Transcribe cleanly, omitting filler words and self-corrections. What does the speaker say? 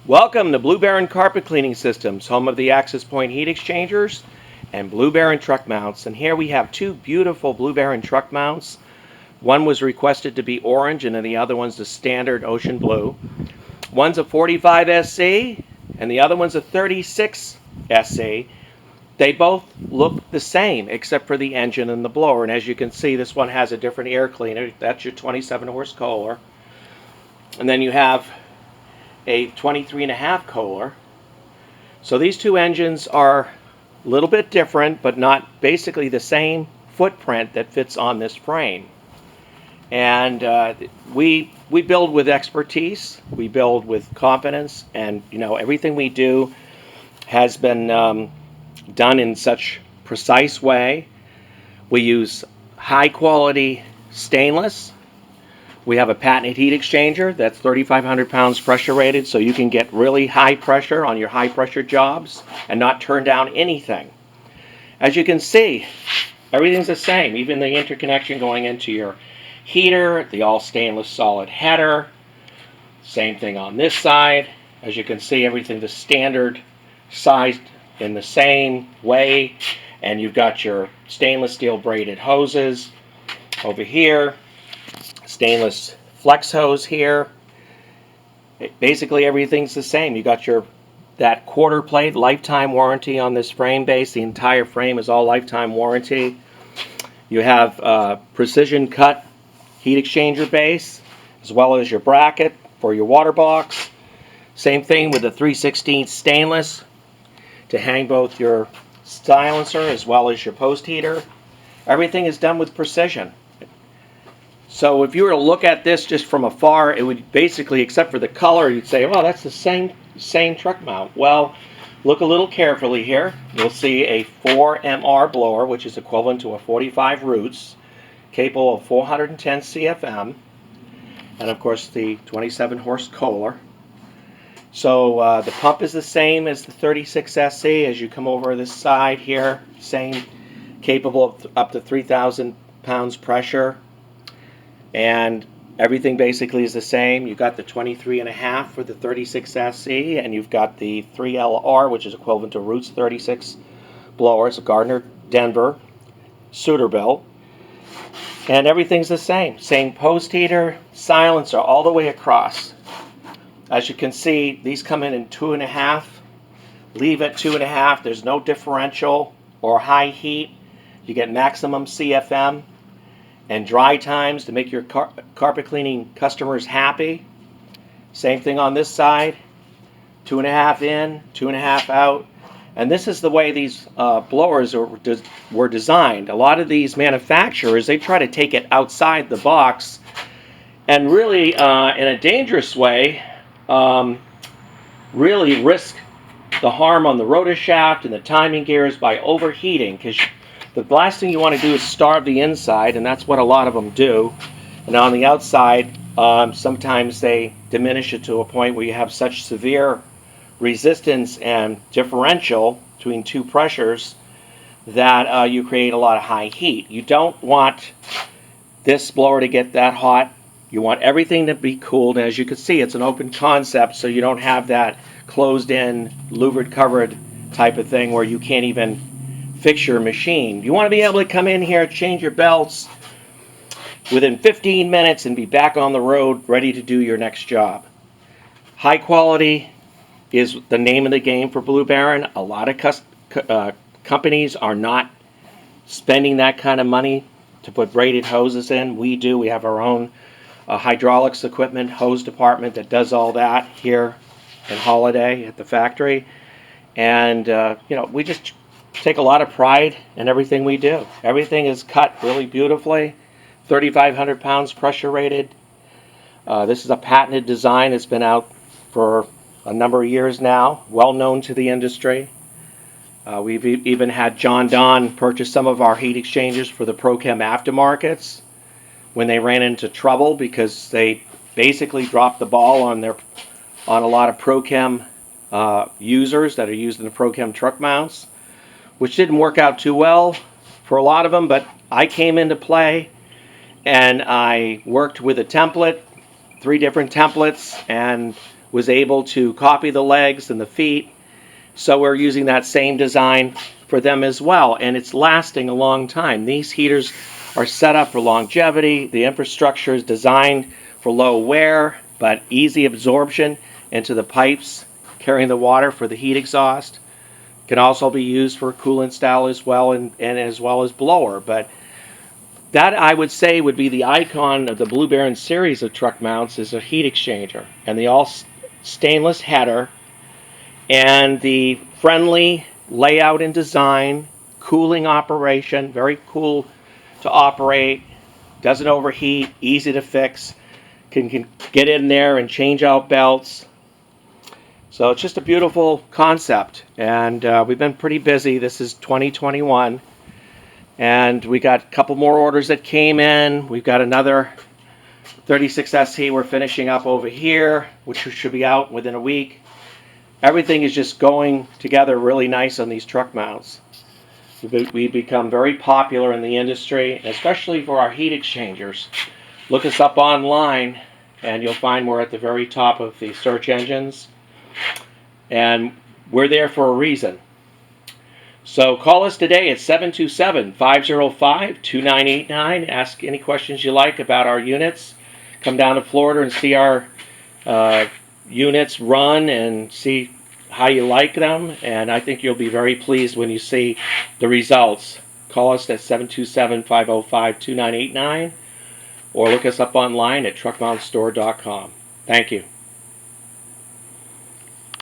Welcome to Blue Baron Carpet Cleaning Systems, home of the Access Point heat exchangers and Blue Baron truck mounts. And here we have two beautiful Blue Baron truck mounts. One was requested to be orange, and then the other one's the standard ocean blue. One's a 45 SC, and the other one's a 36 SC. They both look the same, except for the engine and the blower. And as you can see, this one has a different air cleaner. That's your 27 horse Kohler. And then you have a 23.5 Kohler. So these two engines are a little bit different, but not basically the same footprint that fits on this frame. And we build with expertise, we build with confidence, and everything we do has been done in such precise way. We use high quality stainless. We have a patented heat exchanger that's 3,500 pounds pressure rated, so you can get really high pressure on your high pressure jobs and not turn down anything. As you can see, everything's the same, even the interconnection going into your heater, the all stainless solid header. Same thing on this side. As you can see, everything the standard sized in the same way. And you've got your stainless steel braided hoses over here. Stainless flex hose here. Basically everything's the same. You got that quarter plate lifetime warranty on this frame base. The entire frame is all lifetime warranty. You have precision cut heat exchanger base, as well as your bracket for your water box. Same thing with the 3/16 stainless to hang both your silencer as well as your post heater. Everything is done with precision. So if you were to look at this just from afar, it would basically, except for the color, you'd say, well, that's the same truck mount. Well, look a little carefully here. You'll see a 4MR blower, which is equivalent to a 45 Roots, capable of 410 CFM, and of course the 27 horse Kohler. So the pump is the same as the 36 SC. As you come over this side here, same, capable of up to 3,000 pounds pressure. And everything basically is the same. You've got the 23.5 for the 36 SC, and you've got the 3LR, which is equivalent to Roots 36 blowers, a Gardner Denver Suterbilt. And everything's the same. Same post heater, silencer, all the way across. As you can see, these come in 2.5. Leave at 2.5. There's no differential or high heat. You get maximum CFM and dry times to make your carpet cleaning customers happy. Same thing on this side. 2.5 in, 2.5 out. And this is the way these blowers were designed. A lot of these manufacturers, they try to take it outside the box and really, in a dangerous way, really risk the harm on the rotor shaft and the timing gears by overheating, because the last thing you want to do is starve the inside, and that's what a lot of them do. And on the outside, sometimes they diminish it to a point where you have such severe resistance and differential between two pressures that you create a lot of high heat. You don't want this blower to get that hot. You want everything to be cooled. And as you can see, it's an open concept, so you don't have that closed-in, louvered covered type of thing where you can't even fix your machine. You want to be able to come in here, change your belts within 15 minutes and be back on the road ready to do your next job. High quality is the name of the game for Blue Baron. A lot of companies are not spending that kind of money to put braided hoses in. We do. We have our own hydraulics equipment, hose department that does all that here in Holiday at the factory. And we just take a lot of pride in everything we do. Everything is cut really beautifully, 3,500 pounds pressure rated. This is a patented design. It's been out for a number of years now, well known to the industry. We've even had John Don purchase some of our heat exchangers for the ProChem aftermarkets when they ran into trouble because they basically dropped the ball on a lot of ProChem users that are used in the ProChem truck mounts, which didn't work out too well for a lot of them. But I came into play and I worked with a template, 3 different templates, and was able to copy the legs and the feet. So we're using that same design for them as well, and it's lasting a long time. These heaters are set up for longevity. The infrastructure is designed for low wear, but easy absorption into the pipes carrying the water for the heat exhaust. Can also be used for coolant style as well, and as well as blower. But that, I would say, would be the icon of the Blue Baron series of truck mounts, is a heat exchanger. And the all stainless header and the friendly layout and design, cooling operation, very cool to operate, doesn't overheat, easy to fix, can get in there and change out belts. So it's just a beautiful concept, and we've been pretty busy. This is 2021, and we got a couple more orders that came in. We've got another 36ST we're finishing up over here, which should be out within a week. Everything is just going together really nice on these truck mounts. We've become very popular in the industry, especially for our heat exchangers. Look us up online, and you'll find we're at the very top of the search engines. And we're there for a reason. So call us today at 727-505-2989. Ask any questions you like about our units. Come down to Florida and see our units run and see how you like them, and I think you'll be very pleased when you see the results. Call us at 727-505-2989 or look us up online at truckmountstore.com. Thank you.